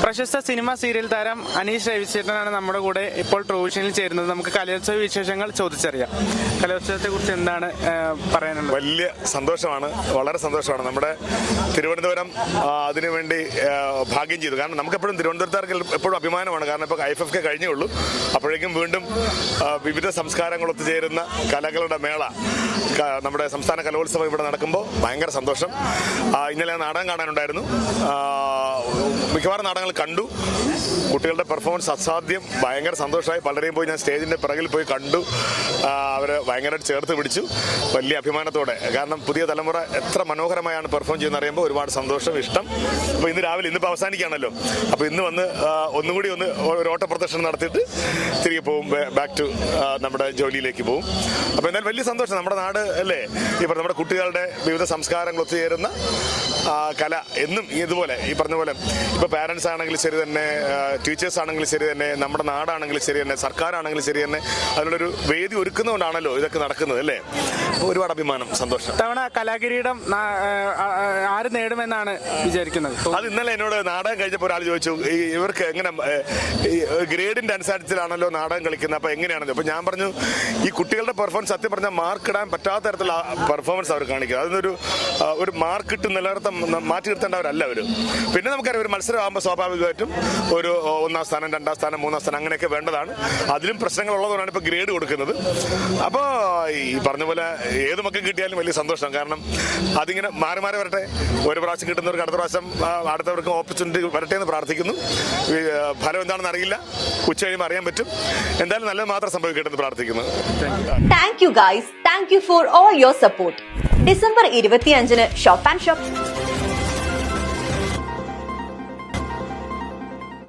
പ്രശസ്ത cinema serial താരം അനീഷ് രവിചേട്ടനാണ് നമ്മുടെ കൂടെ ഇപ്പോൾ ട്രൂവിഷനിൽ ചേരുന്നത്. നമുക്ക് കലോത്സവ വിശേഷങ്ങൾ ചോദിച്ചറിയാം. കലോത്സവത്തെ കുറിച്ച് എന്താണ് പറയാനുള്ളത്? വലിയ സന്തോഷമാണ്, വളരെ സന്തോഷമാണ്. നമ്മുടെ തിരുവനന്തപുരം അതിനുവേണ്ടി ഭാഗ്യം ചെയ്തു. കാരണം നമുക്കെപ്പോഴും തിരുവനന്തപുരത്തുകാർക്ക് എപ്പോഴും അഭിമാനമാണ്. കാരണം ഇപ്പോൾ IFFK കഴിഞ്ഞേ ഉള്ളൂ. അപ്പോഴേക്കും വീണ്ടും വിവിധ സംസ്കാരങ്ങൾ ഒത്തുചേരുന്ന കലകളുടെ മേള, നമ്മുടെ സംസ്ഥാന കലോത്സവം ഇവിടെ നടക്കുമ്പോൾ ഭയങ്കര സന്തോഷം. ഇന്നലെ നാടകം കാണാനുണ്ടായിരുന്നു. മിക്കവാറും നാടകങ്ങൾ കണ്ടു. കുട്ടികളുടെ പെർഫോമൻസ് അസാധ്യം, ഭയങ്കര സന്തോഷമായി. പലരെയും പോയി ഞാൻ സ്റ്റേജിന്റെ പിറകിൽ പോയി കണ്ടു. അവരെ ഭയങ്കരമായിട്ട് ചേർത്ത് പിടിച്ചു, വലിയ അഭിമാനത്തോടെ. കാരണം പുതിയ തലമുറ എത്ര മനോഹരമായാണ് പെർഫോം ചെയ്യുന്നത് അറിയുമ്പോൾ ഒരുപാട് സന്തോഷം, ഇഷ്ടം. അപ്പോൾ ഇന്ന് രാവിലെ, ഇന്നിപ്പോൾ അവസാനിക്കുകയാണല്ലോ, അപ്പോൾ ഇന്ന് വന്ന് ഒന്നുകൂടി ഒരു ഓട്ടപ്രദർശനം നടത്തിയിട്ട് തിരികെ പോകും, ബാക്ക് ടു നമ്മുടെ ജോലിയിലേക്ക് പോകും. അപ്പോൾ എന്നാൽ വലിയ സന്തോഷം. നമ്മുടെ നാട് അല്ലേ, ഇപ്പോൾ നമ്മുടെ കുട്ടികളുടെ വിവിധ സംസ്കാരങ്ങൾ ഒത്തുചേരുന്ന കല എന്നും ഇതുപോലെ ഈ പറഞ്ഞ പോലെ ഇപ്പോൾ പാരൻസ് ആണെങ്കിലും ശരി തന്നെ, ടീച്ചേഴ്സ് ആണെങ്കിലും ശരി തന്നെ, നമ്മുടെ നാടാണെങ്കിലും ശരി തന്നെ, സർക്കാരാണെങ്കിലും ശരി തന്നെ അതിനുള്ളൊരു വേദി ഒരുക്കുന്നതുകൊണ്ടാണല്ലോ ഇതൊക്കെ നടക്കുന്നത് അല്ലേ. ഒരുപാട് അഭിമാനം, സന്തോഷം. തവണ കലാകിരീടം ആര് നേടുമെന്നാണ് വിചാരിക്കുന്നത്? അത് ഇന്നലെ എന്നോട് നാടകം കഴിഞ്ഞപ്പോൾ ഒരാൾ ചോദിച്ചു, ഇവർക്ക് എങ്ങനെ ഗ്രേഡിന്റെ അനുസരിച്ചിലാണല്ലോ നാടകം കളിക്കുന്നത്, അപ്പോൾ എങ്ങനെയാണല്ലോ. അപ്പോൾ ഞാൻ പറഞ്ഞു, ഈ കുട്ടികളുടെ പെർഫോമൻസ് സത്യം പറഞ്ഞാൽ മാർക്ക് ഇടാൻ പറ്റാത്ത തരത്തിലുള്ള പെർഫോമൻസ് അവർ കാണിക്കുക. അതിനൊരു മാർക്ക് ഇട്ട് മാറ്റി നിർത്തേണ്ടവരല്ല അവർ. പിന്നെ നമുക്കറിയാം, ഒരു മത്സരം ആകുമ്പോൾ സ്വാഭാവികമായിട്ടും ഒരു 1ാം സ്ഥാനം, 2ാം സ്ഥാനം, 3ാം സ്ഥാനം അങ്ങനെയൊക്കെ വേണ്ടതാണ്. അതിലും പ്രശ്നങ്ങൾ ഉള്ളതുകൊണ്ടാണ് ഇപ്പോൾ ഗ്രേഡ് കൊടുക്കുന്നത്. അപ്പോൾ ഈ പറഞ്ഞ പോലെ ഏത് മക്കം കിട്ടിയാലും വലിയ സന്തോഷം. കാരണം അതിങ്ങനെ മാറി മാറി വരട്ടെ. ഒരു പ്രാവശ്യം കിട്ടുന്നവർക്ക് അടുത്ത പ്രാവശ്യം അടുത്തവർക്ക് ഓപ്പർച്യൂണിറ്റി വരട്ടെ എന്ന് പ്രാർത്ഥിക്കുന്നു. ഫലം എന്താണെന്ന് അറിയില്ല, ഉച്ച കഴിയുമ്പോൾ അറിയാൻ പറ്റും. എന്തായാലും നല്ലത് മാത്രം സംഭവിക്കട്ടെ എന്ന് പ്രാർത്ഥിക്കുന്നു. Thank you guys, thank you for all your support. December 25-ന് ഷോപ്പ് ആൻഡ് ഷോപ്പ്.